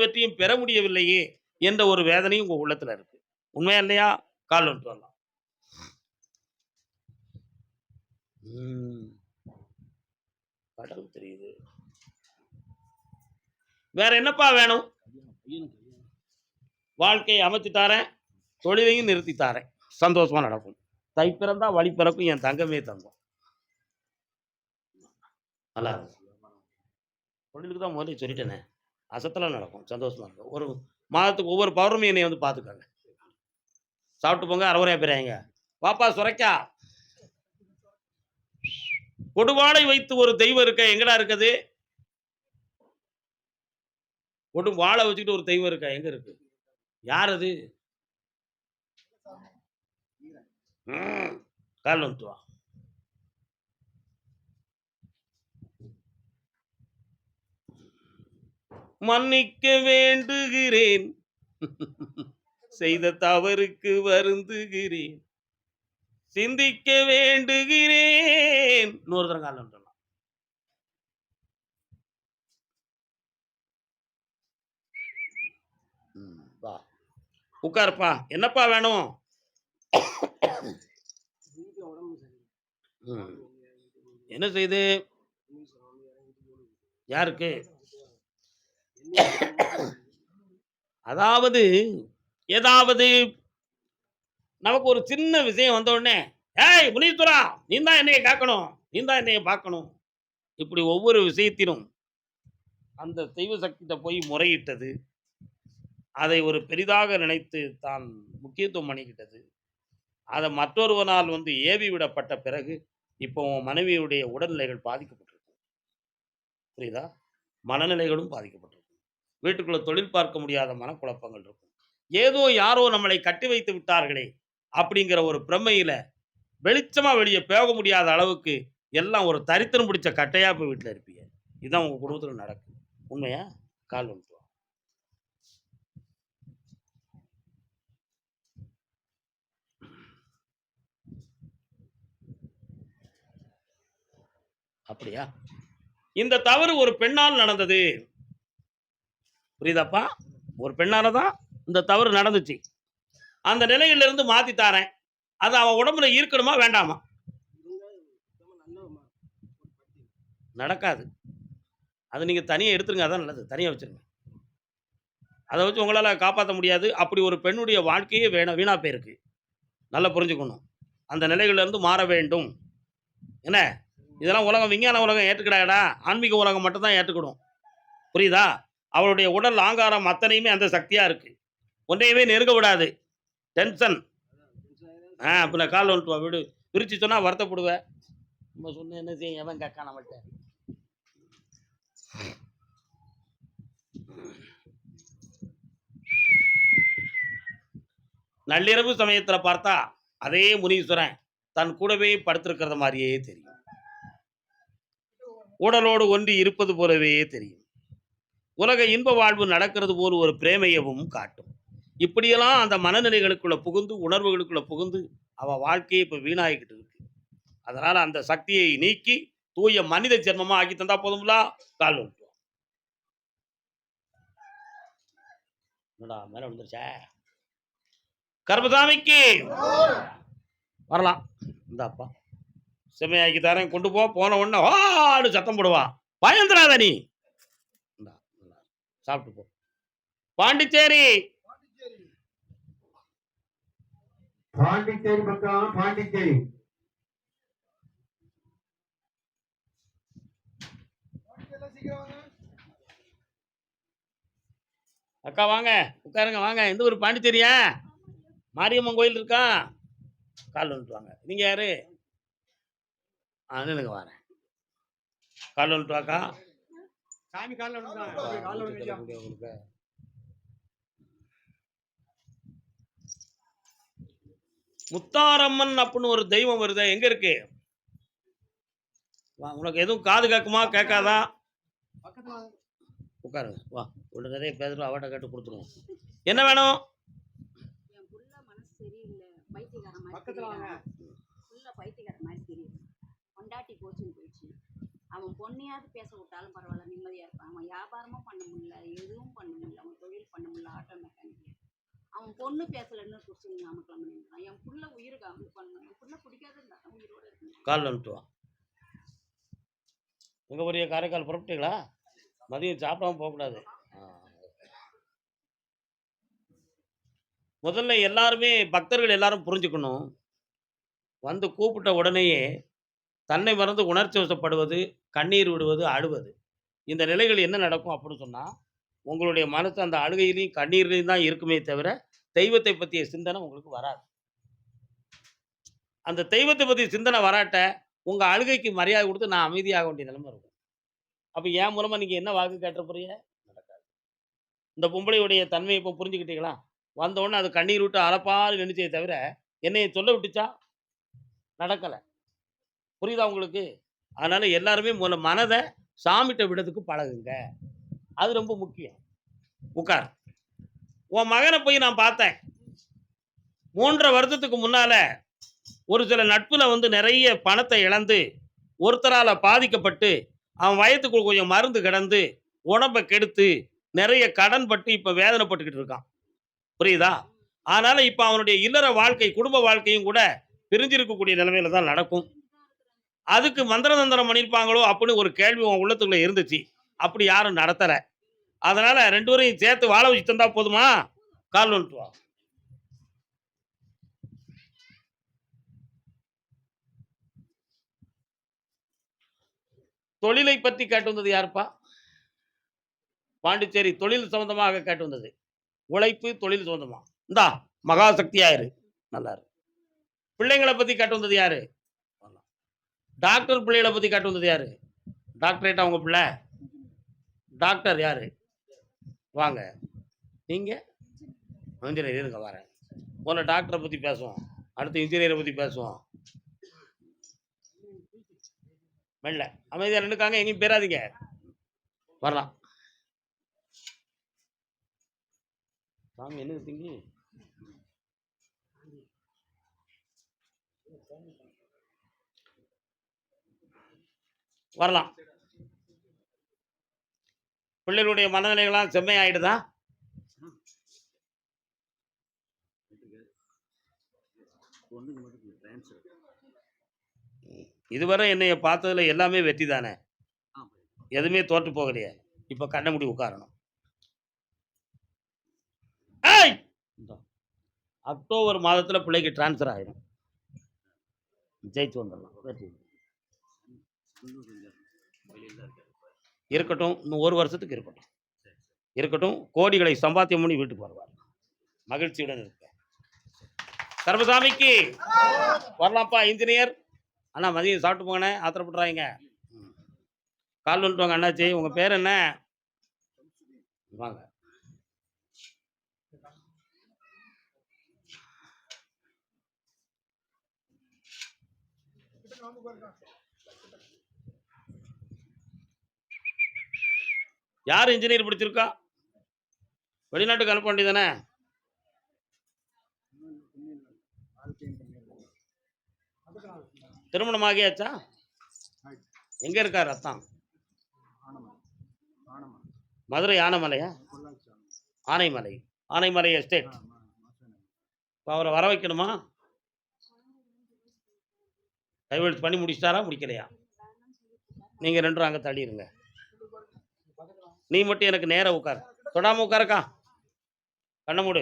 வெற்றியும் பெற முடியவில்லையே என்ற ஒரு வேதனையும் உங்க உள்ளத்துல இருக்கு. உண்மையா இல்லையா? கால் வந்துட்டு வரலாம். கடவுள் தெரியுது. வேற என்னப்பா வேணும்? வாழ்க்கையை அமைச்சு தாரேன், தொழிலையும் நிறுத்தி தாரேன், சந்தோஷமா நடக்கும். தை பிறந்தா வழி பிறக்கும், என் தங்கமே தங்கம். நல்லா இருக்கும். தொழிலுக்கு தான் முதல்ல சொல்லிட்டேனே, அசத்தலாம் நடக்கும், சந்தோஷமா இருக்கும். ஒரு மாதத்துக்கு ஒவ்வொரு பௌர்ணமி என்னைய வந்து பார்த்துக்கங்க. சாப்பிட்டு போங்க, அரைகுறையா போயிறாதீங்க. வாப்பா சுரைக்கா. கொடுவாளை வைத்து ஒரு தெய்வம் இருக்க, எங்கடா இருக்குது? கொடு வாளை வச்சுக்கிட்டு ஒரு தெய்வம் இருக்கா, எங்க இருக்கு? யார் அது? கால் வந்துட்டு வா. மன்னிக்க வேண்டுகிறேன், செய்த தவறுக்கு வருந்துகிறேன், சிந்திக்க வேண்டுகிறேன். இன்னொரு தரம் கால் வந்துடலாம். வா உட்காருப்பா. என்னப்பா வேணும்? என்ன செய்து? யாருக்கு? அதாவது ஏதாவது நமக்கு ஒரு சின்ன விஷயம் வந்த உடனே, ஏய் முனீஸ்வரா, நீ தான் என்னைய காக்கணும், நீ தான் என்னைய பார்க்கணும், இப்படி ஒவ்வொரு விஷயத்திலும் அந்த தெய்வ சக்திகிட்ட போய் முறையிட்டது, அதை ஒரு பெரிதாக நினைத்து தான் முக்கியத்துவம் பண்ணிக்கிட்டது, அதை மற்றொருவனால் வந்து ஏவி விடப்பட்ட பிறகு இப்போ உன் மனைவியுடைய உடல்நிலைகள் பாதிக்கப்பட்டிருக்கு. புரியுதா? மனநிலைகளும் பாதிக்கப்பட்டிருக்கு. வீட்டுக்குள்ள தொழில் பார்க்க முடியாத மனக்குழப்பங்கள் இருக்கும். ஏதோ யாரோ நம்மளை கட்டி வைத்து விட்டார்களே அப்படிங்கிற ஒரு பிரமையில வெளிச்சமா வெளியே போக முடியாத அளவுக்கு எல்லாம் ஒரு தரித்திரம் பிடிச்ச கட்டையா போய் வீட்டில் இருப்பீங்க. இதுதான் உங்க குடும்பத்தில் நடக்கும். உண்மையா? கால் வந்துட்டு அப்படியா? இந்த தவறு ஒரு பெண்ணால் நடந்தது. புரியுதாப்பா? ஒரு பெண்ணால தான் இந்த தவறு நடந்துச்சு. அந்த நிலையிலிருந்து மாத்தி தாரேன். அது அவன் உடம்புல இருக்கணுமா வேண்டாமா? நடக்காது. அது நீங்க தனியா எடுத்துருங்க. அதான் நல்லது. தனியா வச்சிருங்க. அதை வச்சு உங்களால காப்பாற்ற முடியாது. அப்படி ஒரு பெண்ணுடைய வாழ்க்கையே வீணா போயிருக்கு. நல்லா புரிஞ்சுக்கணும். அந்த நிலைகளிலிருந்து மாற வேண்டும். என்ன? இதெல்லாம் உலகம், விஞ்ஞான உலகம் ஏற்றுக்கிடாடா. ஆன்மீக உலகம் மட்டும் தான் ஏற்றுக்கிடும். புரியுதா? அவளுடைய உடல் ஆங்காரம் அத்தனையுமே அந்த சக்தியா இருக்கு. ஒன்றையுமே நெருங்க விடாது. டென்ஷன். பின்ன கால் வந்துட்டு வா, விடு. பிரிச்சு சொன்னா வருத்தப்படுவேன். நம்ம சொன்ன என்ன செய்ய, எவன் கேட்கான் நம்மள்ட்ட? நள்ளிரவு சமயத்துல பார்த்தா அதே முனீஸ்வரன் தன் கூடவே படுத்திருக்கிற மாதிரியே தெரியும். உடலோடு ஒன்றி இருப்பது போலவே தெரியும். உலக இன்ப வாழ்வு நடக்கிறது போல் ஒரு பிரேமையவும் காட்டும். இப்படியெல்லாம் அந்த மனநிலைகளுக்குள்ள புகுந்து, உணர்வுகளுக்குள்ள புகுந்து அவ வாழ்க்கையை இப்ப வீணாகிக்கிட்டு இருக்கு. அதனால அந்த சக்தியை நீக்கி தூய மனித ஜென்மமா ஆக்கி தந்தா போதும்ல. கால் வந்துட்டு மேல விழுந்துருச்சா? கர்மசாமிக்கு வரலாம். இந்தாப்பா செம்மையாக்கி தரேன், கொண்டு போ. போன உடனே ஆடு சத்தம் போடுவா. பயந்துராத நீ. சாப்பிட்டு போ. பாண்டிச்சேரி பாண்டிச்சேரி பக்கம், பாண்டிச்சேரி அக்கா வாங்க, உட்காருங்க, வாங்க. எந்த ஊர்? பாண்டிச்சேரியா? மாரியம்மன் கோயில் இருக்கா? கால் வந்துட்டு வாங்க. நீங்க யாரு? நின்னுங்க, வரேன். கால் வந்துட்டு வாக்கா. சாமி கால்ல உங்களுக்கு முத்தாரம்மன் அப்படின்னு ஒரு தெய்வம் வருது. எங்க இருக்கு? உனக்கு எதுவும் காது கேட்குமா கேட்காதா? உட்காருங்க, வா. உள்ள நிறைய பேசுறோம், அவட்ட கேட்டு கொடுத்துருவோம். என்ன வேணும்? பொண்டாட்டி போச்சுன்னு போயிடுச்சு. அவன் பொண்ணையாவது பேச விட்டாலும் பரவாயில்ல, நிம்மதியா இருப்பான். அவன் வியாபாரமும் பண்ண முடியல, எதுவும் பண்ண முடியல. பொண்ணு பேசலன்னு கொஸ்டின் நாமக்கலம் பண்ணிருக்கான். என் புள்ள உயிருக்கு அவங்க பண்ணணும். என் புள்ள பிடிக்காதுன்னு உயிரோட இருக்கு. கால் வந்துட்டு வா. உங்கள் பெரிய காரைக்கால் புறப்பட்டீங்களா? மதியம் சாப்பிடாம போகக்கூடாது. முதல்ல எல்லாருமே பக்தர்கள் எல்லாரும் புரிஞ்சுக்கணும். வந்து கூப்பிட்ட உடனேயே தன்னை மறந்து உணர்ச்சி வசப்படுவது, கண்ணீர் விடுவது, அழுவது. இந்த நிலைகள் என்ன நடக்கும் அப்படின்னு சொன்னா, உங்களுடைய மனசு அந்த அழுகையிலயும், கண்ணீர்லயும் தான் இருக்குமே தவிர, தெய்வத்தை பத்திய சிந்தனை உங்களுக்கு வராது. அந்த தெய்வத்தை பத்திய சிந்தனை வராட்ட, உங்க அழுகைக்கு மரியாதை குடுத்து நான் அமைதியாக வேண்டிய நிலைமை இருக்கும். அப்ப என் மூலமா நீங்க என்ன வாக்கு கேட்ற போறீங்க? நடக்காது. இந்த பொம்பளையுடைய தன்மையை இப்ப புரிஞ்சுக்கிட்டீங்களா? வந்த உடனே அது கண்ணீர் விட்டு அலப்பாரு நின்னுச்சே தவிர, என்னைய சொல்ல விட்டுச்சா? நடக்கல. புரியுதா உங்களுக்கு? அதனால எல்லாருமே முதல்ல மனத சாமிட்ட விடுறதுக்கு பழகுங்க. அது ரொம்ப முக்கியம். உட்கார். உன் மகன போய் நான் பார்த்தேன். 3 1/2 வருஷத்துக்கு முன்னால ஒரு சில நட்புல வந்து நெறைய பணத்த இழந்து, ஒருத்தரால பாதிக்கப்பட்டு, அவன் வயத்துக்கு கொஞ்சம் மருந்து கிடந்து, உடம்ப கெடுத்து, நெறைய கடன் பட்டு இப்ப வேதனைப்பட்டுக்கிட்டு இருக்கான். புரியுதா? அதனால இப்ப அவனுடைய இல்லற வாழ்க்கை, குடும்ப வாழ்க்கையும் கூட பிரிஞ்சிருக்கக்கூடிய நிலைமையில தான் நடக்கும். அதுக்கு மந்திர தந்திரம் பண்ணியிருப்பாங்களோ அப்படின்னு ஒரு கேள்வி உன் உள்ளத்துக்குள்ள இருந்துச்சு. அப்படி யாரும் நடத்தல. அதனால 2 பேரையும் சேர்த்து வாழ வச்சு தந்தா போதுமா? கால் வந்துட்டு வா. தொழிலை பத்தி கேட்டு வந்தது யாருப்பா? பாண்டிச்சேரி தொழில் சம்பந்தமாக கேட்டு வந்தது. உழைப்பு, தொழில் சம்பந்தமா. இந்தா மகாசக்தியா இரு. நல்லா இரு. பிள்ளைங்கள பத்தி கேட்டு வந்தது யாரு? டாக்டர் பிள்ளைகள பத்தி கேட்டு வந்தது யாரு? டாக்டரேட்டா உங்க பிள்ளை? டாக்டர் யாரு? வாங்க. நீங்க? இன்ஜினியர் இருங்க வரேன். முதல்ல டாக்டரை பத்தி பேசுவோம். அடுத்து இன்ஜினியரை பத்தி பேசுவோம். மெல்ல அமைதியா நின்னுக்காங்க, எங்கேயும் பேராதீங்க. வரலாம். சாமி என்ன திங்கி? வரலாம். பிள்ளைகளுடைய மனநிலைகள்லாம் செம்மையாயிடுதா? இதுவரை என்னைய பார்த்ததுல எல்லாமே வெற்றி தானே. எதுவுமே தோற்று போகலையே. இப்ப கண்ண மூடி உட்காரணும். ஏய்! அக்டோபர் மாதத்துல பிள்ளைக்கு டிரான்ஸ்ஃபர் ஆயிடும். ஜெயிச்சு வந்துடலாம். வெற்றி இருக்கட்டும். இன்னும் 1 வருஷத்துக்கு இருக்கட்டும். இருக்கட்டும். கோடிகளை சம்பாத்தியம் பண்ணி வீட்டுக்கு வருவார். மகிழ்ச்சியுடன் இருக்க. சர்வசாமிக்கு வரலாம்ப்பா இன்ஜினியர். அண்ணா மதியம் சாப்பிட்டு போங்கண்ணே. ஆத்திரப்படுறாங்க. கால் வந்துட்டு வாங்க அண்ணாச்சி. உங்க பேர் என்ன? வாங்க. யார் இன்ஜினியர் படிச்சிருக்கா? வெளிநாட்டுக்கு அனுப்ப வேண்டியதானே? திருமணம் ஆகியாச்சா? எங்க இருக்காரு அத்தான்? மதுரை ஆனைமலையா? ஆனைமலை. ஆனைமலை எஸ்டேட். இப்போ அவரை வர வைக்கணுமா? கைவெழுத்து பண்ணி முடிச்சிட்டாரா? முடிக்கலையா? நீங்க 2 பேரும் அங்கே தள்ளிடுங்க. நீ மட்டும் எனக்கு நேரா உட்கார். தொடாம உட்காருக்கா. கண்ண மூடு.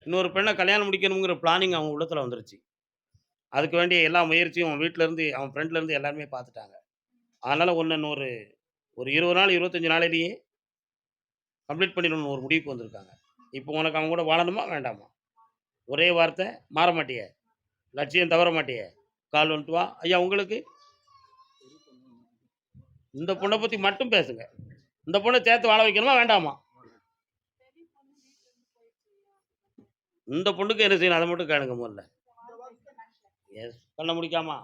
இன்னொரு பெண்ணை கல்யாணம் முடிக்கணுங்கிற பிளானிங் அவங்க உள்ளத்துல வந்துருச்சு. அதுக்கு வேண்டிய எல்லா முயற்சியும் அவன் வீட்டில இருந்து, அவன் ஃப்ரெண்ட்ல இருந்து எல்லாருமே பார்த்துட்டாங்க. அதனால ஒன்று இன்னொரு ஒரு 20 நாள் 25 நாளிலேயே கம்ப்ளீட் பண்ணிடணும்னு ஒரு முடிவுக்கு வந்திருக்காங்க. இப்போ உனக்கு அவங்க கூட வாழணுமா வேண்டாமா? ஒரே வார்த்தை, மாற மாட்டியே, லட்சியம் தவற மாட்டியே. கால் வந்துட்டு வா. ஐயா உங்களுக்கு இந்த பொண்ணை பற்றி மட்டும் பேசுங்க. இந்த பொண்ணை சேர்த்து வாழ வைக்கணுமா வேண்டாமா? இந்த பொண்ணுக்கு என்ன செய்யணும் அதை மட்டும் கேளுங்க முதல்ல. எஸ் கண்ண முடிக்காமா.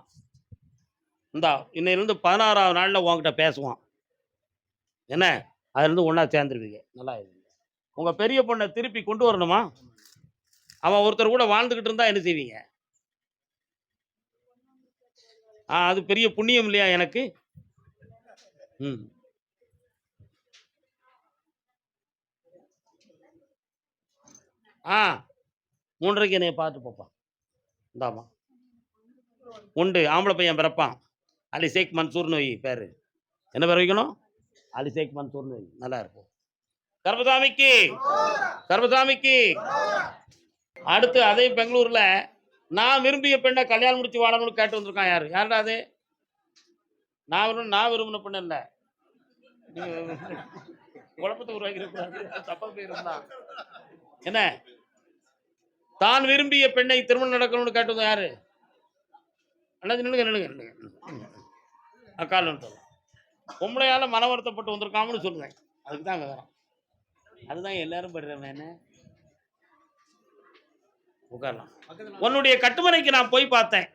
இந்தா இன்னையிலேருந்து 16ஆவது நாளில் உங்ககிட்ட பேசுவான். என்ன அதுலேருந்து ஒன்றா சேர்ந்துருவீங்க. நல்லா இருங்க. உங்கள் பெரிய பொண்ணை திருப்பி கொண்டு வரணுமா? அவன் ஒருத்தர் கூட வாழ்ந்துக்கிட்டு இருந்தா என்ன செய்வீங்க? அது பெரிய புண்ணியம் இல்லையா எனக்கு? ம். ஆ 3:30க்கு என்னைய பார்த்து போப்பா. இந்தாம்மா. உண்டு. ஆம்பளை பையன் பிறப்பான். அலி ஷேக் மன்சூர்னு வை பேரு. என்ன பேர் வைக்கணும்? அலி ஷேக் மன்சூர்னு வை. நல்லா இருக்கும். கர்பசாமிக்கு கர்பசாமிக்கு. அடுத்து அதே பெங்களூர்ல நான் விரும்பிய பெண்ணை கல்யாணம் முடிச்சு வாழணும்னு கேட்டு வந்திருக்கான். யாருடா அது? நான் விரும்பின பெண்ணு இல்ல. நீங்க குழப்பத்தை உருவாக்கிடக்கூடாது. தப்பா போயிருந்தா என்ன? தான் விரும்பிய பெண்ணை திருமணம் நடக்கணும்னு கேட்டு வந்தா யாரு? அண்ணாச்சி நின்னுங்க. அக்கால் பொம்பளையால மன வருத்தப்பட்டு வந்திருக்காமனு சொல்லுவேன். அதுக்கு தான் அங்கே வரோம். அதுதான் எல்லாரும் படுறேன். என்ன உட்காரலாம். உன்னுடைய கட்டுமனைக்கு நான் போய் பார்த்தேன்.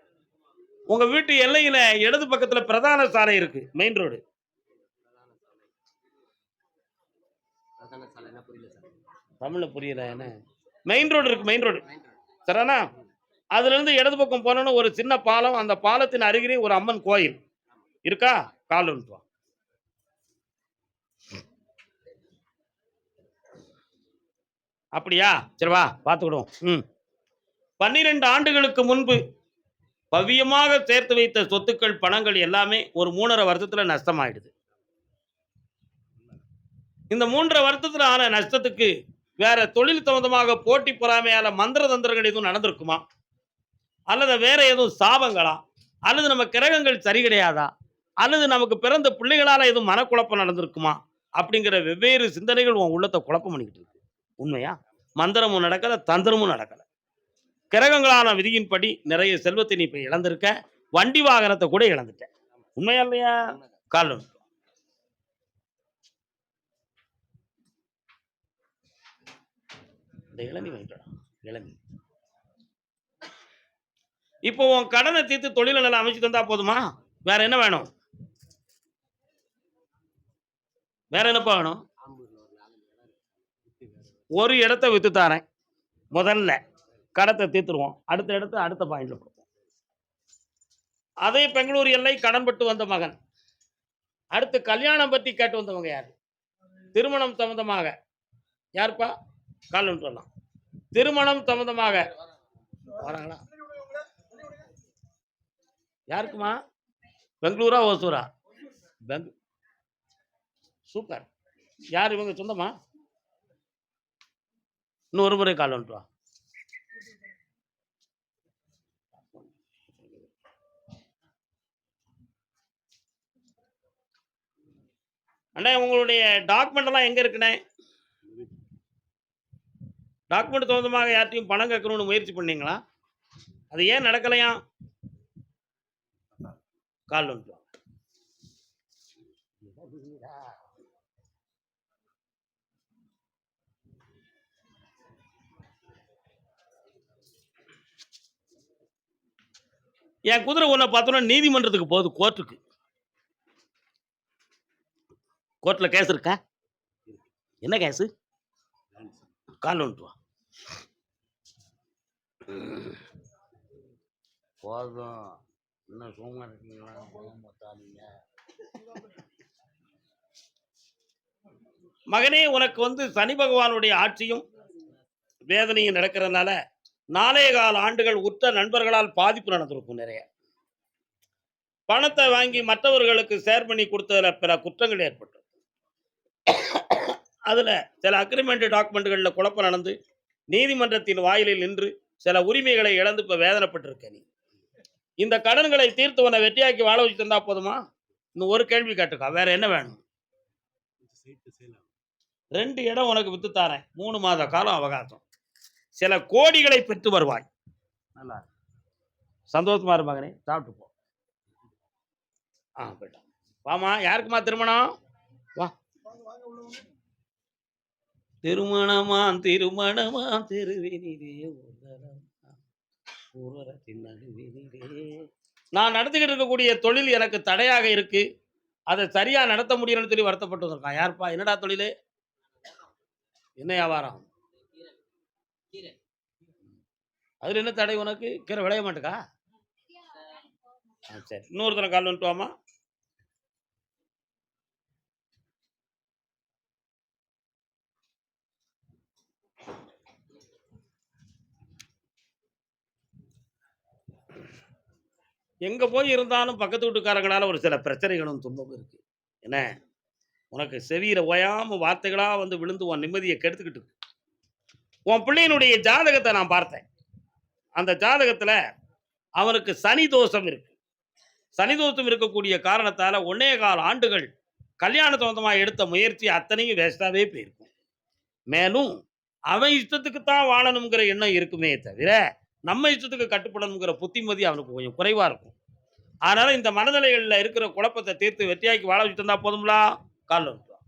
உங்க வீட்டு எல்லையில இடது பக்கத்துல பிரதான சாலை இருக்கு. Main road. தமிழ்ல புரியல. என்ன மெயின் ரோடு இருக்கு? மெயின் ரோடு சரிண்ணா? அதுல இருந்து இடது பக்கம் போனோன்னு ஒரு சின்ன பாலம். அந்த பாலத்தின் அருகிலே ஒரு அம்மன் கோயில் இருக்கா? கால் ஒன்று. அப்படியா? சரி வா பார்த்துக்கிடுவோம். 12 ஆண்டுகளுக்கு முன்பு பவியமாக சேர்த்து வைத்த சொத்துக்கள், பணங்கள் எல்லாமே ஒரு 3.5 வருஷத்துல நஷ்டமாயிடுது. இந்த 3.5 வருஷத்துல ஆன நஷ்டத்துக்கு வேற தொழில் சம்பந்தமாக போட்டி பொறாமையால மந்திர தந்திரங்கள் எதுவும் நடந்திருக்குமா? அல்லது வேற எதுவும் சாபங்களா? அல்லது நம்ம கிரகங்கள் சரி கிடையாதா? அல்லது நமக்கு பிறந்த பிள்ளைகளால எதுவும் மனக்குழப்பம் நடந்திருக்குமா? அப்படிங்கிற வெவ்வேறு சிந்தனைகள் உன் உள்ளத்தை குழப்பம் பண்ணிக்கிட்டு இருக்கு. உண்மையா? மந்திரமும் நடக்கல, தந்திரமும் நடக்கல. கிரகங்களான விதியின்படி நிறைய செல்வத்தை நீ இப்ப இழந்திருக்க. வண்டி வாகனத்தை கூட இழந்துட்ட. உண்மையா இல்லையா? கால் இந்த இளநீ வாங்கிட்டா. இளநீ. இப்போ உன் கடனை தீர்த்து தொழில நல்லா அமைச்சு தந்தா போதுமா? வேற என்ன வேணும்? வேற என்னப்பா வேணும்? ஒரு இடத்தை வித்து தாரேன். முதல்ல கடத்தை தீர்த்துருவோம். அடுத்த இடத்த அடுத்த பாயிண்ட்ல கொடுப்போம். அதே பெங்களூர் எல்லை கடன்பட்டு வந்த மகன். அடுத்து கல்யாணம் பத்தி கேட்டு வந்தவங்க யாரு? திருமணம் சம்பந்தமாக யாருப்பா? கால் சொல்லலாம். திருமணம் சம்பந்தமாக வராங்களா? யாருக்குமா? பெங்களூரா ஓசூரா? சூப்பர். யார் இவங்க? சொந்தமா? இன்னும் ஒரு முறை கால் வந்துட்டு வா. அண்ணா உங்களுடைய டாக்குமெண்ட் எல்லாம் எங்க இருக்குண்ணே? டாக்குமெண்ட் சம்பந்தமாக யார்ட்டையும் பணம் கேட்கணும்னு முயற்சி பண்ணீங்களா? அது ஏன் நடக்கலையா? கால் வந்துட்டு வா. என் குதிரை உன்னை பார்த்தோன்னா நீதிமன்றத்துக்கு போகுது. கோர்ட்டுக்கு. கோர்ட்ல கேஸ் இருக்கா? என்ன கேஸ்? கால் வந்துட்டு வா. போதும். என்ன சும்மா இருக்கீங்களா? மகனே, உனக்கு சனி பகவானுடைய ஆட்சியும் வேதனையும் நடக்கிறதுனால 4.25 ஆண்டுகள் உற்ற நண்பர்களால் பாதிப்பு நடந்திருக்கும். நிறைய பணத்தை வாங்கி மற்றவர்களுக்கு ஷேர் பண்ணி கொடுத்ததுல பிற குற்றங்கள் ஏற்பட்டு, அதுல சில அக்ரிமெண்ட் டாக்குமெண்ட்கள்ல குழப்பம் நடந்து நீதிமன்றத்தின் வாயிலில் நின்று சில உரிமைகளை இழந்து இப்ப வேதனைப்பட்டிருக்க. நீ இந்த கடன்களை தீர்த்து உன்னை வெற்றியாக்கி வாழ வச்சு தந்தா போதுமா? இன்னும் ஒரு கேள்வி கேட்டுக்கா. வேற என்ன வேணும்? 2 இடம் உனக்கு வித்து தாரேன். 3 மாத காலம் அவகாசம். சில கோடிகளை பெற்று வருவாய். நல்லா சந்தோஷமா இரு மகனே. சாப்பிட்டு போ. போயிட்டான். வாமா. யாருக்குமா திருமணம்? வா. திருமணமா திருவேனிலே நான் நடத்திக்கிட்டு இருக்கக்கூடிய தொழில் எனக்கு தடையாக இருக்கு. அதை சரியா நடத்த முடியலன்னு சொல்லி வருத்தப்பட்டு வந்திருக்கான். யாருப்பா? என்னடா தொழில்? என்ன வியாபாரம்? அதுல என்ன தடை உனக்கு? கீரை விளைய மாட்டுக்கா? சரி, இன்னொருத்தனை கால் வந்துட்டு வாமா. எங்க போய் இருந்தாலும் பக்கத்து வீட்டுக்காரங்களால ஒரு சில பிரச்சனைகளும் துன்பமும் இருக்கு. என்ன, உனக்கு செவியில ஓயாம வார்த்தைகளா வந்து விழுந்து உன் நிம்மதியை கெடுத்துக்கிட்டு இருக்கு. உன் பிள்ளையினுடைய ஜாதகத்தை நான் பார்த்தேன். அந்த ஜாதகத்துல அவனுக்கு சனி தோஷம் இருக்கு. சனி தோஷம் இருக்கக்கூடிய காரணத்தால 1 1/4 ஆண்டுகள் கல்யாண சம்பந்தமா எடுத்த முயற்சி அத்தனையும் வேஸ்டாவே போயிருக்கும். மேலும் அவன் இஷ்டத்துக்கு தான் வாழணுங்கிற எண்ணம் இருக்குமே தவிர, நம்ம இஷ்டத்துக்கு கட்டுப்படணுங்கிற புத்திமதி அவனுக்கு கொஞ்சம் குறைவா இருக்கும். அதனால இந்த மனநிலைகள்ல இருக்கிற குழப்பத்தை தீர்த்து வெற்றியாக்கி வாழ வச்சுட்டு இருந்தா போதும்லா. கால்ல வந்துட்டு வா.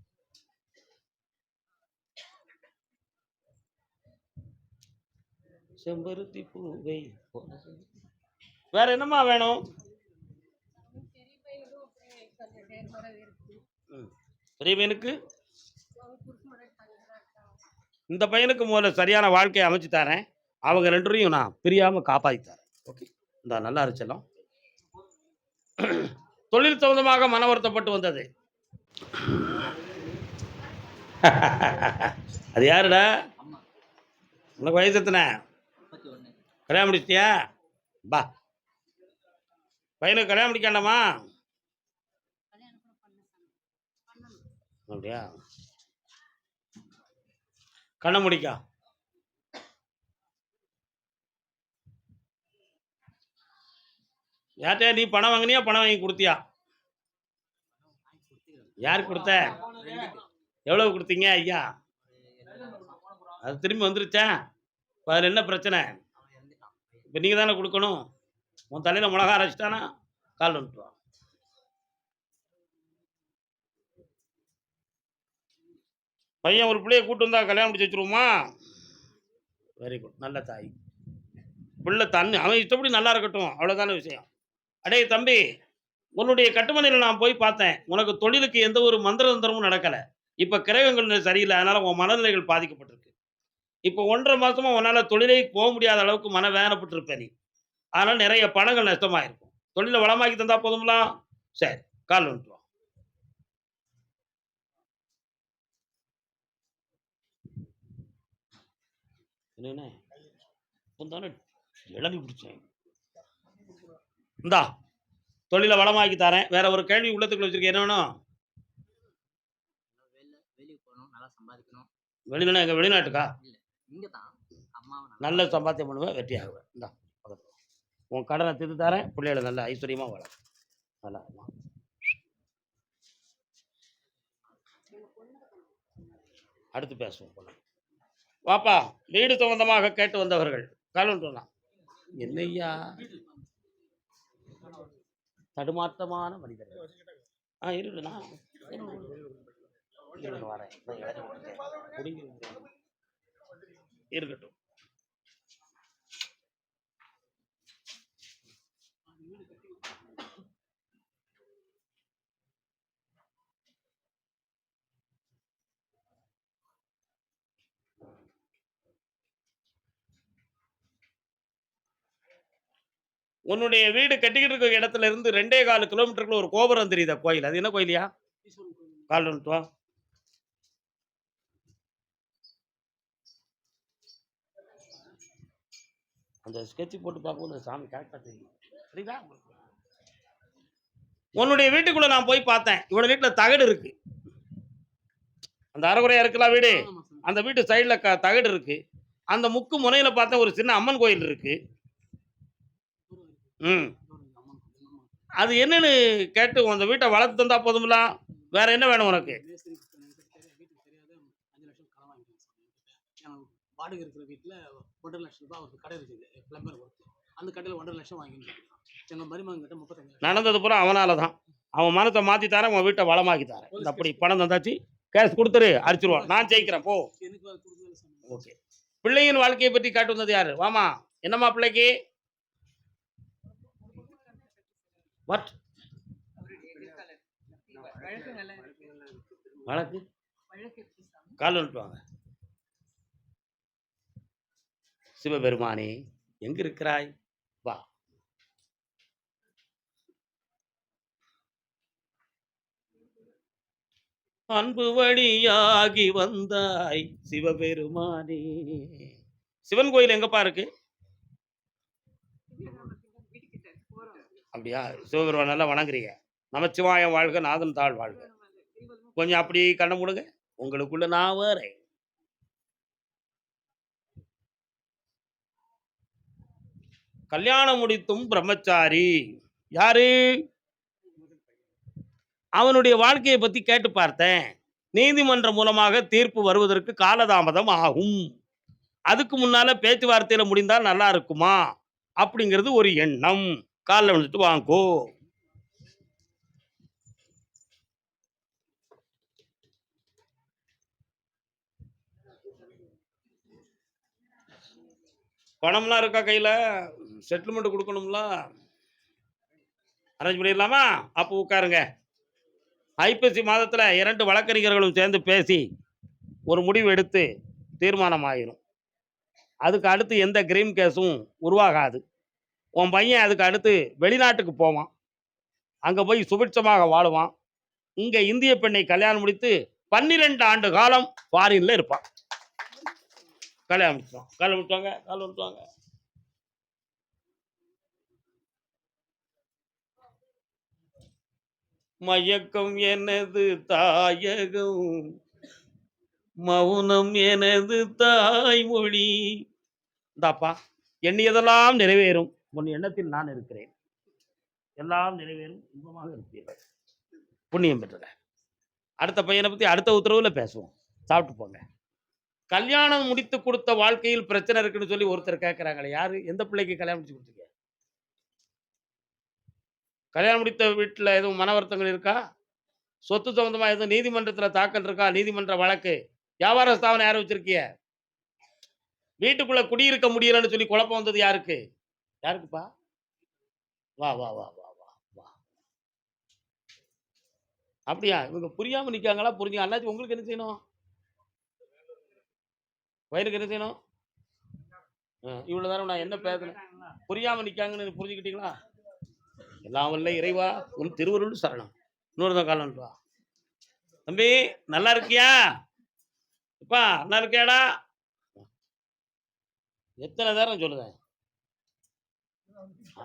செம்பருத்தி பூவை வேற என்னம்மா வேணும்? ம். பெரிய பையனுக்கு இந்த பையனுக்கு முதல்ல சரியான வாழ்க்கையை அமைச்சு தரேன். அவங்க 2 பேரையும் நான் பிரியாம காப்பாத்தி தரேன். ஓகே. இந்த நல்லா இருச்சலாம். தொழில் சம்பந்தமாக மன வருத்தப்பட்டு வந்தது. அது யாருடா? உனக்கு வயசு எத்தனை? கல்யாணம் முடிச்சிட்டியா? பா, பையனுக்கு கல்யாணம் முடிக்காண்டாமா? அப்படியா? கண்ண முடிக்கா. யார்கிட்ட நீ பணம் வாங்கினியா, பணம் வாங்கி கொடுத்தியா? யாருக்கு கொடுத்த? எவ்வளவு கொடுத்தீங்க ஐயா? அது திரும்பி வந்துருச்சா? இப்போ அதில் என்ன பிரச்சனை? இப்போ நீங்கள் தானே கொடுக்கணும். உன் தலையில் மிளகா அரைச்சிட்டானா? கால் வந்துட்டு வா. பையன் ஒரு பிள்ளைய கூட்டு வந்தா கல்யாணம் முடிச்சு வச்சுருவோமா? வெரி குட், நல்ல தாய். பிள்ளை தண்ணி அவன் இஷ்டப்படி நல்லா இருக்கட்டும், அவ்வளோதான விஷயம். அடே தம்பி, உன்னுடைய கட்டுமனையில் நான் போய் பார்த்தேன். உனக்கு தொழிலுக்கு எந்த ஒரு மந்திர தந்திரமும் நடக்கலை. இப்போ கிரகங்கள் சரியில்லை, அதனால் உன் மனநிலைகள் பாதிக்கப்பட்டிருக்கு. இப்போ 1.5 மாசமா உன்னால் தொழிலே போக முடியாத அளவுக்கு மன வேதனைப்பட்டிருப்ப நீ. அதனால் நிறைய பணங்கள் நஷ்டமாயிருக்கும். தொழிலை வளமாக்கி தந்தா போதுங்களா? சரி, கால் வந்துட்டு வா. என்னண்ணே தானே இளநி பிடிச்சேன். இந்தா தொழிலை வளமாக்கி தரேன். வேற ஒரு கேள்வி உள்ளத்துக்குள்ள வச்சிருக்கேன். என்ன வேணும்? வெளியில எங்க வெளிநாட்டுக்கா? நல்ல சம்பாத்தியம் பண்ணுவேன், வெற்றி ஆகுவேன். இந்தா உன் கடனை தீர்த்து தரேன். பிள்ளைகளை நல்ல ஐஸ்வர்யமா வாழ. நல்லா அடுத்து பேசுவோம். வாப்பா, வீடு சம்பந்தமாக கேட்டு வந்தவர்கள் காலலாம். என்னையா தடுமாற்றமான மனிதர்கள். இருக்குண்ணா, வரேன். இருக்கட்டும். உன்னுடைய வீடு கட்டிக்கிட்டு இருக்க இடத்துல இருந்து 2.25 கிலோமீட்டருக்குள்ள ஒரு கோபுரம் தெரியுதா கோயில்? அது என்ன கோயிலியா? கால் வந்துட்டு வா. அந்த ஸ்கெட்ச் போட்டு பார்க்கும்போது சாமி கரெக்டாக தெரியும். சரிதா? உன்னுடைய வீட்டுக்குள்ள நான் போய் பார்த்தேன். இவனோட வீட்டில் தகடு இருக்கு. அந்த அரைகுறையா இருக்கலாம் வீடு. அந்த வீட்டு சைடில் தகடு இருக்கு. அந்த முக்கு முனையில பார்த்தேன் ஒரு சின்ன அம்மன் கோயில் இருக்கு. அது என்னன்னு கேட்டு அந்த வீட்டை வளர்த்து தந்தா போதுங்களா? வேற என்ன வேணும் உனக்கு? வாடகை இருக்கிற வீட்டில் 1.5 லட்சம் ரூபாய் ஒரு கடை இருக்குது, பிளம்பர் ஒர்க். அந்த கடையில் 1.5 லட்சம் வாங்கிட்டு எங்கள் மருமகன் கிட்ட 35. நடந்தது பூரா அவனால தான். அவன் மனத்தை மாற்றி தரேன், உன் வீட்டை வளமாக்கி தரேன். இந்த அப்படி பணம் தந்தாச்சு, கேஷ் கொடுத்துரு, அடிச்சிருவான். நான் ஜெயிக்கிறேன் போ. ஓகே. பிள்ளையின் வாழ்க்கையை பற்றி காட்டு வந்தது யாரு? வாமா. என்னம்மா பிள்ளைக்கு? வாட் வழக்கு? கால் வந்துட்டு வாங்க. சிவபெருமானே, எங்க இருக்கிறாய்? வா. அன்பு வழியாகி வந்தாய் சிவபெருமானே. சிவன் கோயில் எங்கப்பா இருக்கு? வீட்டுக்கிட்ட போறோம். அப்படியா? சிவபெருமான் நல்லா வணங்குறீங்க. நமச்சிவாயம் வாழ்க, நாதன் தாழ் வாழ்க. கொஞ்சம் அப்படி கண்ண மூடுங்க. உங்களுக்குள்ள நான் வேறேன். கல்யாணம் முடித்தும் பிரம்மச்சாரி யாரு? அவனுடைய வாழ்க்கையை பத்தி கேட்டு பார்த்தேன். நீதிமன்றம் மூலமாக தீர்ப்பு வருவதற்கு காலதாமதம் ஆகும். அதுக்கு முன்னால பேச்சுவார்த்தையில முடிந்தால் நல்லா இருக்குமா? அப்படிங்கிறது ஒரு எண்ணம். கால்ல விழுந்துட்டு வாங்கோ. பணம்லாம் இருக்கா கையில? செட்டில்மெண்ட் குடுக்கணும்ல? அரேஞ்ச் பண்ணிடலாமா? அப்போ உட்காருங்க. ஐப்பசி மாதத்துல 2 வழக்கறிஞர்களும் சேர்ந்து பேசி ஒரு முடிவு எடுத்து தீர்மானம் ஆயிரும். அதுக்கு அடுத்து எந்த கிரீம் கேஸும் உருவாகாது. உன் பையன் அதுக்கு அடுத்து வெளிநாட்டுக்கு போவான். அங்க போய் சுபிட்சமாக வாழுவான். இங்க இந்திய பெண்ணை கல்யாணம் முடித்து 12 ஆண்டு காலம் ஃபாரின்ல இருப்பான். கல்யாணம் முடிச்சுவான். கல்யாணம் முடிச்சுவாங்க. கல்யாணம் முடிச்சுவாங்க. மயக்கம் எனது தாயகம், மௌனம் எனது தாய்மொழி. இந்தாப்பா, எண்ணியதெல்லாம் நிறைவேறும். உன் எண்ணத்தில் நான் இருக்கிறேன். எல்லாம் நிறைவேறும். இன்பமாக இருப்பீர்கள். புண்ணியம் பெற்றுங்க. அடுத்த பையனை பத்தி அடுத்த உத்தரவுல பேசுவோம். சாப்பிட்டு போங்க. கல்யாணம் முடித்து கொடுத்த வாழ்க்கையில் பிரச்சனை இருக்குன்னு சொல்லி ஒருத்தர் கேட்கிறாங்களே, யாரு? எந்த பிள்ளைக்கு கல்யாணம் முடிச்சு கொடுத்தீங்க? கல்யாணம் முடித்த வீட்டுல எதுவும் மன வருத்தங்கள் இருக்கா? சொத்து சம்பந்தமா எதுவும் நீதிமன்றத்துல தாக்கல் இருக்கா? நீதிமன்ற வழக்கு. வியாபார ஸ்தாபனம் யாரை வச்சிருக்கிய? வீட்டுக்குள்ள குடியிருக்க முடியலன்னு சொல்லி குழப்பம் வந்தது யாருக்கு? யாருக்குப்பா? வா வா வா வா வா வா. அப்படியா? இவங்க புரியாம நிக்காங்களா? புரிஞ்சு அண்ணாச்சி உங்களுக்கு என்ன செய்யணும்? வயலுக்கு என்ன செய்யணும்? இவ்வளவு நேரம் நான் என்ன பேசுறேன்? புரியாம நிக்காங்கன்னு புரிஞ்சுக்கிட்டீங்களா? எல்லாம் வல்ல இறைவா உன் திருவருள் சரணம். இன்னொருதான் காலம் வா. தம்பி நல்லா இருக்கியா? இப்பா நல்லா இருக்கியாடா? எத்தனை நேரம் சொல்லுதேன்?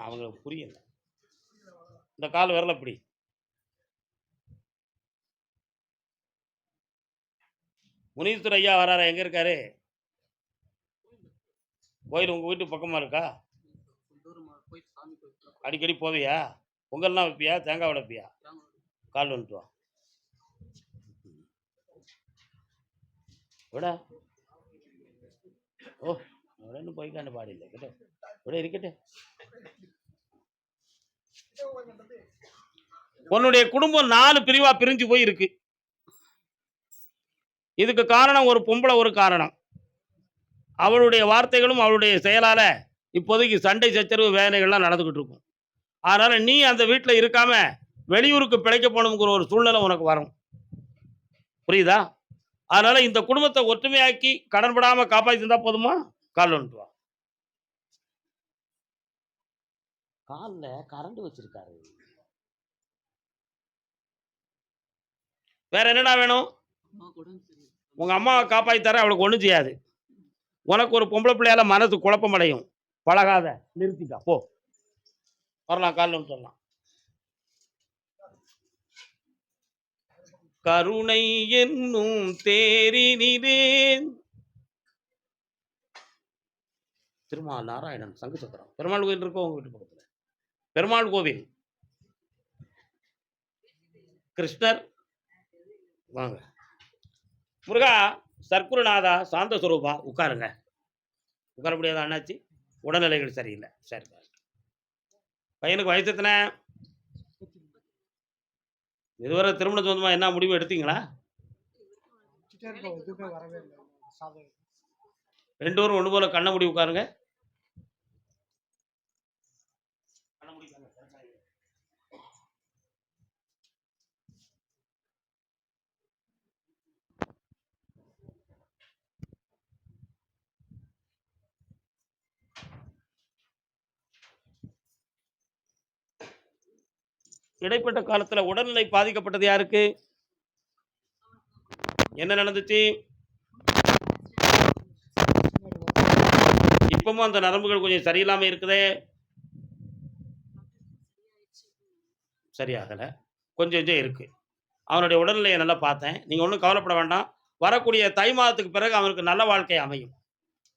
அவங்களுக்கு புரியல. இந்த கால் விரல அப்படி. முனீஸ்வரர் ஐயா வராரா? எங்க இருக்காரு? கோயில் உங்க வீட்டு பக்கமா இருக்கா? அடிக்கடி போவியா? பொங்கல்லாம் வைப்பியா? தேங்காய் உடைப்பியா? கால் வந்துட்டு வா. விட ஓ உடனே போய்க்காண்டு பாடில்லை கிட்ட விட இருக்கட்டே. உன்னுடைய குடும்பம் 4 பிரிவா பிரிஞ்சு போய் இருக்கு. இதுக்கு காரணம் ஒரு பொம்பளை. ஒரு காரணம் அவளுடைய வார்த்தைகளும் அவளுடைய செயலால இப்போதைக்கு சண்டை சச்சரவு வேலைகள்லாம் நடந்துகிட்டு இருக்கும். அதனால நீ அந்த வீட்டில் இருக்காம வெளியூருக்கு பிழைக்க போகணுங்கிற ஒரு சூழ்நிலை உனக்கு வரும். புரியுதா? அதனால இந்த குடும்பத்தை ஒற்றுமையாக்கி கடன்படாம காப்பாத்தி இருந்தா போதுமா? கால் வந்துட்டு வா. கால்ல கரண்ட் வச்சிருக்காரு. வேற என்னடா வேணும்? உங்க அம்மாவை காப்பாத்தி தர. அவளுக்கு ஒண்ணும் செய்யாது. உனக்கு ஒரு பொம்பளை பிள்ளையால மனசு குழப்பம் அடையும். பழகாத, நிறுத்திக்கா போ. வரலாம், காலில் வந்துட்டு வரலாம். கருணை என்னும் தேரினிலே திருமால் நாராயணன் சங்கு சக்கரம். பெருமாள் கோவில் இருக்கோ உங்க வீட்டு பக்கத்துல? பெருமாள் கோவில், கிருஷ்ணர். வாங்க. முருகா, சர்க்குருநாதா, சாந்த சுரூபா, உட்காருங்க. உட்கார முடியாத அண்ணாச்சி? உடல்நிலைகள் சரியில்லை. சரி. பையனுக்கு வயசு எத்தனை? இதுவரை திருமண சொந்தமா என்ன முடிவு எடுத்தீங்களா? 2 பேரும் ஒன்று போல கண்ண முடி உட்காருங்க. இடைப்பட்ட காலத்துல உடல்நிலை பாதிக்கப்பட்டது யாருக்கு? என்ன நடந்துச்சு? இப்பவும் அந்த நரம்புகள் கொஞ்சம் சரியில்லாம இருக்குதே. சரியாகல. கொஞ்சம் கொஞ்சம் இருக்கு. அவனுடைய உடல்நிலையை நல்லா பார்த்தேன். நீங்க ஒண்ணும் கவலைப்பட வேண்டாம். வரக்கூடிய தை மாதத்துக்கு பிறகு அவனுக்கு நல்ல வாழ்க்கை அமையும்.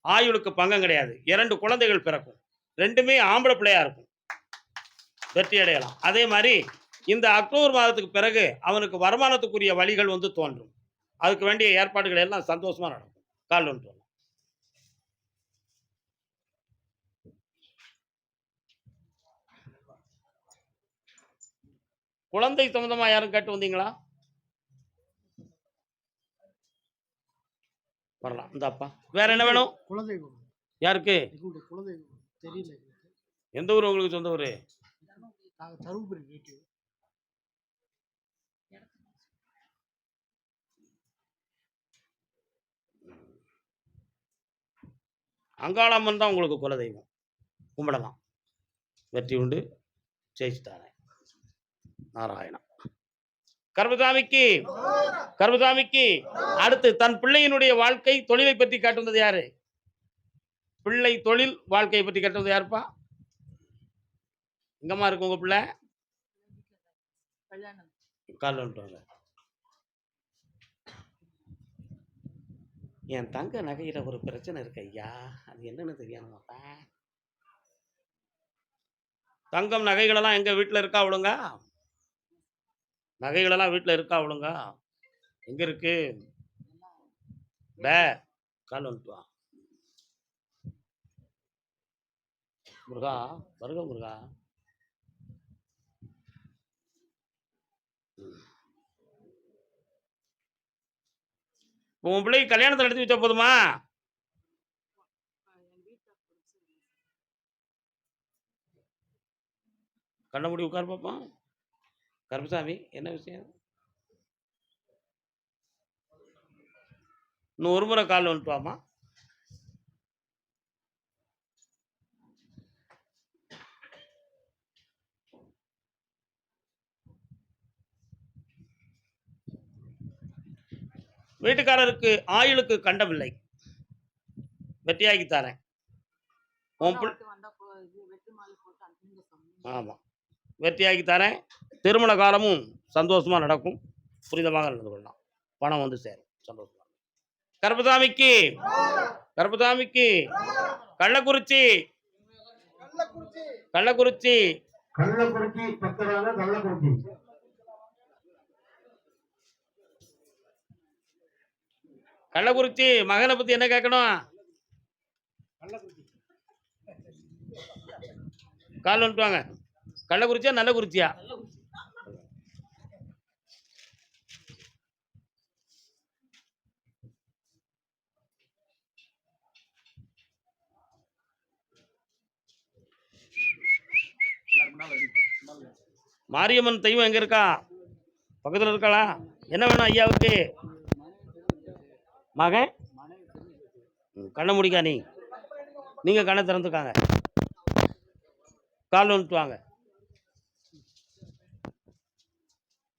ஆயுளுக்கு பங்கம் கிடையாது. 2 குழந்தைகள் பிறக்கும். 2மே ஆம்பள பிள்ளையா இருக்கும். வெற்றி அடையலாம். அதே மாரி இந்த அக்டோபர் மாதத்துக்கு பிறகு அவனுக்கு வருமானத்துக்குரிய வழிகள் வந்து தோன்றும். அதுக்கு வேண்டிய ஏற்பாடுகள் எல்லாம் சந்தோஷமா நடக்கும். கால் வந்துட்டு வரலாம். குழந்தை சம்பந்தமா யாரும் கேட்டு வந்தீங்களா? வரலாம். இந்தாப்பா. வேற என்ன வேணும்? குழந்தை யாருக்கு? எங்களுடைய குழந்தை தெரியல எங்களுக்கு. எந்த ஊர் உங்களுக்கு சொந்த ஊரு? நாங்கள் தருமபுரி நேட்டிவ். அங்காளம்மன் தான் உங்களுக்கு குலதெய்வம். கும்பிடலாம். வெற்றி உண்டு. ஜெயிச்சுட்டாரேன். நாராயணா. கர்மசாமிக்கு கர்மசாமிக்கு அடுத்து தன் பிள்ளையினுடைய வாழ்க்கை தொழிலை பற்றி காட்டுவது யாரு? பிள்ளை தொழில் வாழ்க்கையை பற்றி காட்டுவது யாருப்பா? எங்கம்மா இருக்கு உங்க பிள்ளை? கால் வந்துட்டு என் தங்க நகையில ஒரு பிரச்சனை இருக்கு ஐயா. அது என்னன்னு தெரியணுமாப்பா? தங்கம் நகைகளெல்லாம் எங்க வீட்டில் இருக்கா ஒழுங்கா? நகைகளெல்லாம் வீட்டில் இருக்கா ஒழுங்கா? எங்க இருக்கு? பே கால் வந்துட்டு வா. முருகா வருக முருகா. உன் பிள்ளைக்கு கல்யாணத்தை நடத்தி வச்சா போதுமா? கண்ண மூடி உட்கார் பார்ப்போம். கருப்பசாமி என்ன விஷயம்? இன்னும் ஒரு முறை கால் வந்துட்டு வாமா. வீட்டுக்காரருக்கு ஆயுளுக்கு கண்டமில்லை. வெற்றியாக்கி தரேன். ஆமா வெற்றியாக்கி தரேன். திருமண காலமும் சந்தோஷமா நடக்கும். புரிதமாக நடந்து கொள்ளலாம். பணம் வந்து சேரும். சந்தோஷமா. கருப்பசாமிக்கு கருப்பசாமிக்கு கள்ளக்குறிச்சி கள்ளக்குறிச்சி கள்ளக்குறிச்சி பக்கரான கள்ளக்குறிச்சி. கள்ளக்குறிச்சி மகனை பத்தி என்ன கேட்கணும்? கால் வந்துட்டு வாங்க. கள்ளக்குறிச்சியா நல்ல குறிச்சியா? மாரியம்மன் தெய்வம் எங்க இருக்கா? பக்கத்துல இருக்காளா? என்ன வேணும் ஐயாவுக்கு? மகன் கண்ணை முடிக்கா. நீங்க கண்ணை திறந்துக்காங்க. கால் வந்துட்டு வாங்க.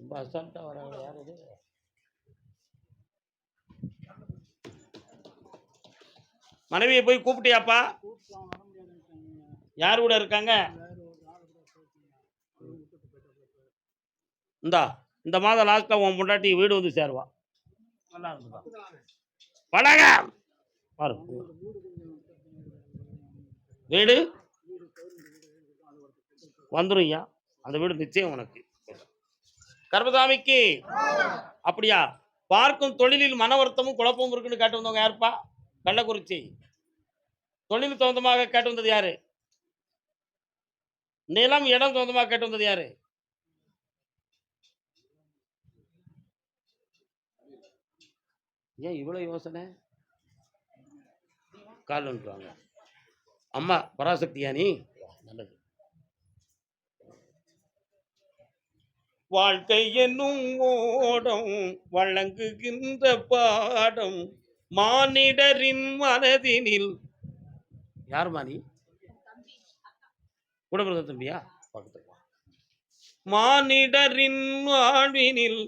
ரொம்ப அசால்ட்டா வராங்க. யார் இது? மனைவியை போய் கூப்பிட்டியாப்பா? யார் கூட இருக்காங்க? இந்த மாதம் லாஸ்ட்ல உன் பொண்டாட்டி வீடு வந்து சேருவா. நல்லா இருக்குப்பா. பழக பாரு. வீடு வந்துடும் ஐயா. அந்த வீடு நிச்சயம் உனக்கு. கர்மசாமிக்கு அப்படியா? பார்க்கும் தொழிலில் மன வருத்தமும் குழப்பமும் இருக்குன்னு கேட்டு வந்தவங்க யாருப்பா? கள்ளக்குறிச்சி. தொழில் சொந்தமாக கேட்டு வந்தது யாரு? நிலம் இடம் சொந்தமாக கேட்டு வந்தது யாரு? ஏன் இவ்வளவு யோசனை? கால் வந்துருவாங்க. அம்மா பராசக்தியா நீ? நல்லது. வாழ்க்கை என்னும் ஓடம் வழங்குகின்ற பாடம் மானிடரின் மனதினில். யார் மாணி? கூட பிறந்த தம்பியா? பக்கத்துல. மானிடரின் வாழ்வினில்